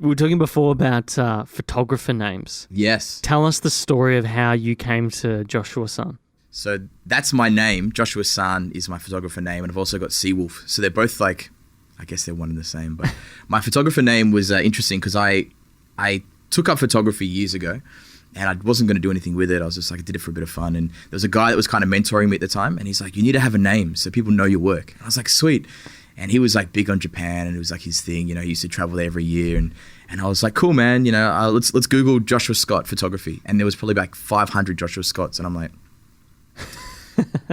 We were talking before about photographer names. Yes. Tell us the story of how you came to Joshua San. So that's my name. Joshua San is my photographer name, and I've also got CWolf. So they're both like, I guess they're one and the same. But my photographer name was interesting because I took up photography years ago, and I wasn't going to do anything with it. I was just like, I did it for a bit of fun. And there was a guy that was kind of mentoring me at the time, and he's like, you need to have a name so people know your work. And I was like, sweet. And he was like big on Japan, and it was like his thing. You know, he used to travel there every year, and I was like, cool, man. You know, let's Google Joshua Scott photography, and there was probably like 500 Joshua Scotts, and I'm like,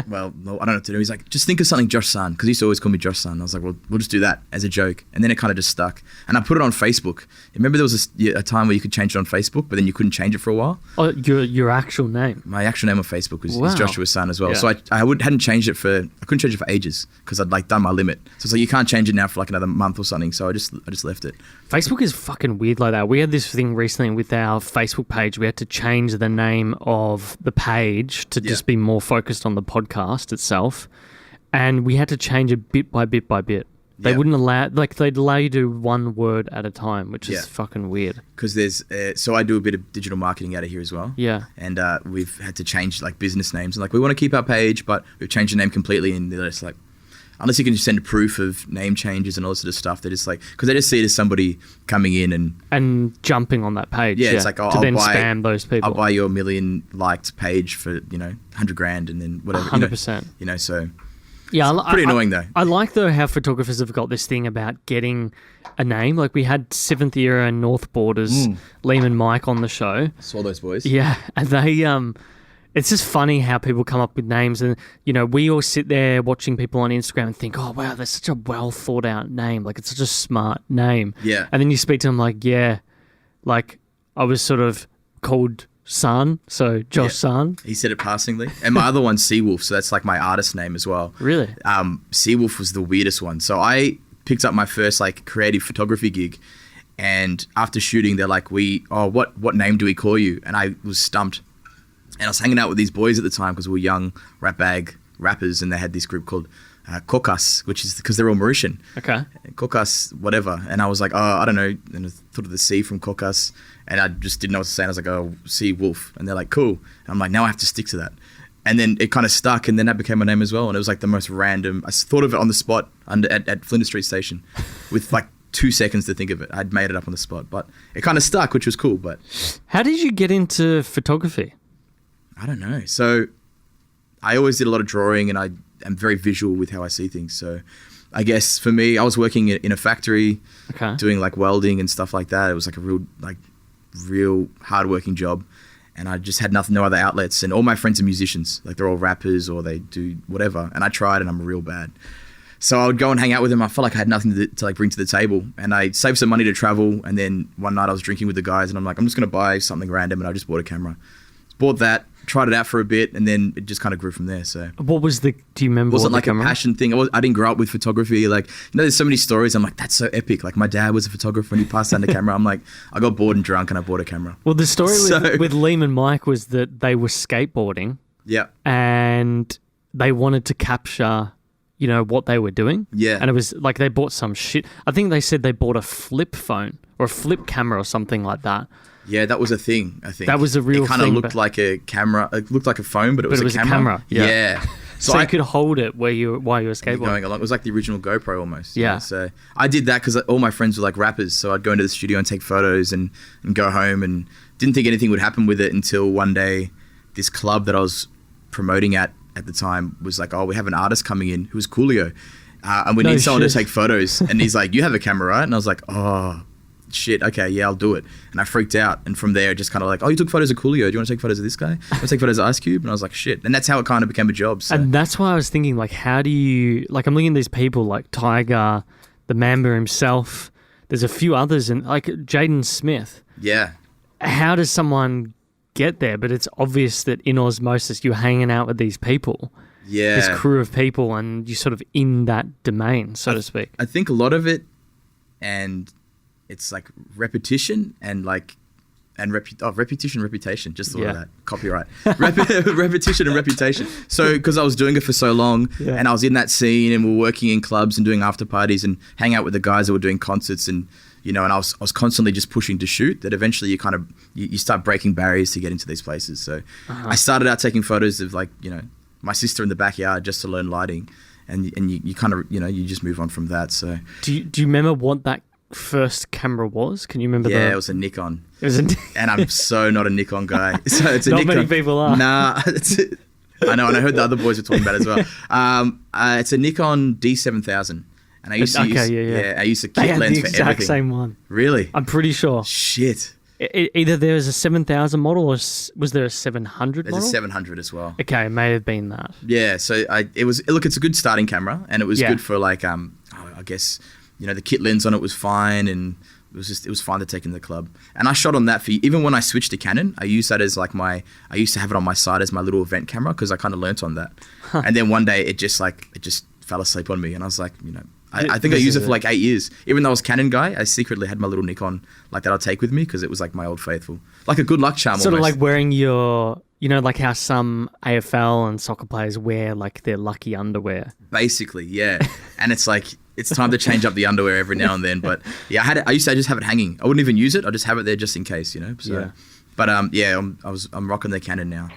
well, no, I don't know what to do. He's like, just think of something Josh San, because he used to always call me Josh San. I was like, well, we'll just do that as a joke. And then it kind of just stuck. And I put it on Facebook. Remember there was a time where you could change it on Facebook, but then you couldn't change it for a while? Oh, your actual name? My actual name on Facebook is Joshua San as well. Yeah. So I hadn't changed it I couldn't change it for ages because I'd like done my limit. So it's like, you can't change it now for like another month or something. So I just left it. Facebook is fucking weird like that. We had this thing recently with our Facebook page. We had to change the name of the page to just be more focused on the podcast itself. And we had to change it bit by bit by bit. They wouldn't allow, like they'd allow you to do one word at a time, which is fucking weird. Because there's, so I do a bit of digital marketing out of here as well. Yeah. And we've had to change like business names. And like, we want to keep our page, but we've changed the name completely. And they're just like, unless you can just send proof of name changes and all this sort of stuff, they're just like, because they just see it as somebody coming in and jumping on that page. Yeah, it's like, to then spam those people. I'll buy your 1 million liked page for, you know, 100 grand and then whatever. 100%. You know, so yeah, it's pretty annoying though. I like though how photographers have got this thing about getting a name. Like we had 7th Era and North Borders, Liam and Mike on the show. I saw those boys. Yeah, and they it's just funny how people come up with names, and you know, we all sit there watching people on Instagram and think, oh wow, that's such a well thought out name, like it's such a smart name. Yeah. And then you speak to them like, yeah, like I was sort of called San, so Josh San. He said it passingly. And my other one's CWolf, so that's like my artist name as well. Really? CWolf was the weirdest one. So I picked up my first like creative photography gig, and after shooting they're like, what name do we call you? And I was stumped. And I was hanging out with these boys at the time because we were young rap bag rappers, and they had this group called Kokas, which is because they're all Mauritian. Okay. Kokas, whatever. And I was like, oh, I don't know. And I thought of the C from Kokas, and I just didn't know what to say. And I was like, oh, CWolf. And they're like, cool. And I'm like, now I have to stick to that. And then it kind of stuck, and then that became my name as well. And it was like the most random. I thought of it on the spot at Flinders Street Station with like 2 seconds to think of it. I'd made it up on the spot, but it kind of stuck, which was cool. But how did you get into photography? I don't know. So I always did a lot of drawing, and I am very visual with how I see things. So I guess for me, I was working in a factory doing like welding and stuff like that. It was like a real hardworking job. And I just had no other outlets. And all my friends are musicians. Like they're all rappers or they do whatever. And I tried, and I'm real bad. So I would go and hang out with them. I felt like I had nothing to like bring to the table. And I saved some money to travel. And then one night I was drinking with the guys, and I'm like, I'm just going to buy something random. And I just bought a camera. Bought that, tried it out for a bit, and then it just kind of grew from there. So what was do you remember? Was it like a passion thing? I didn't grow up with photography. Like, you know, there's so many stories. I'm like, that's so epic. Like my dad was a photographer and he passed down the camera. I'm like, I got bored and drunk and I bought a camera. Well, the story with Liam and Mike was that they were skateboarding. Yeah. And they wanted to capture, you know, what they were doing. Yeah. And it was like they bought some shit. I think they said they bought a flip phone or a flip camera or something like that. Yeah, that was a thing, I think. That was a real thing. It kind of looked like a camera. It looked like a phone, but it was a camera. Yeah. So you could hold it while you were skateboarding. Going along. It was like the original GoPro almost. Yeah. You know? So I did that because all my friends were like rappers. So I'd go into the studio and take photos and go home, and didn't think anything would happen with it until one day this club that I was promoting at the time was like, oh, we have an artist coming in who was Coolio. And we need someone to take photos. And he's like, you have a camera, right? And I was like, oh, shit, okay, yeah, I'll do it. And I freaked out. And from there, just kind of like, oh, you took photos of Coolio. Do you want to take photos of this guy? Do you want to take photos of Ice Cube? And I was like, shit. And that's how it kind of became a job. So. And that's why I was thinking, like, how do you... Like, I'm looking at these people like Tiger, the Mamba himself. There's a few others, and like Jaden Smith. Yeah. How does someone get there? But it's obvious that in osmosis, you're hanging out with these people. Yeah. This crew of people, and you're sort of in that domain, so to speak. I think a lot of it, and... it's like repetition and like and reputation. Just thought of that. Copyright. Repetition and reputation. So, because I was doing it for so long, and I was in that scene, and we were working in clubs and doing after parties and hang out with the guys that were doing concerts, and and I was constantly just pushing to shoot. That eventually you start breaking barriers to get into these places. So, I started out taking photos of my sister in the backyard just to learn lighting, and you kind of you just move on from that. So, do you remember what that first camera was? Can you remember? It was a Nikon. And I'm so not a Nikon guy. So it's a not Nikon. many people are. Nah, I know, and I heard the other boys were talking about it as well. It's a Nikon D7000, and I used to I used a kit lens for everything. The exact same one. Really? I'm pretty sure. Shit. Either there was a 7000 model or was there a 700 model? There's a 700 as well. Okay, it may have been that. Yeah, so it's a good starting camera, and it was good for I guess the kit lens on it was fine, and it was fine to take in the club. And I shot on that even when I switched to Canon, I used that as I used to have it on my side as my little event camera because I kind of learnt on that. And then one day it just fell asleep on me, and I was like, I think I used it for 8 years. Even though I was a Canon guy, I secretly had my little Nikon that I'd take with me because it was my old faithful, like a good luck charm. Sort almost. of like wearing your, like how some AFL and soccer players wear their lucky underwear. Basically, yeah. And it's it's time to change up the underwear every now and then. But yeah, I used to just have it hanging. I wouldn't even use it. I just have it there just in case, So, but I'm rocking the Canon now.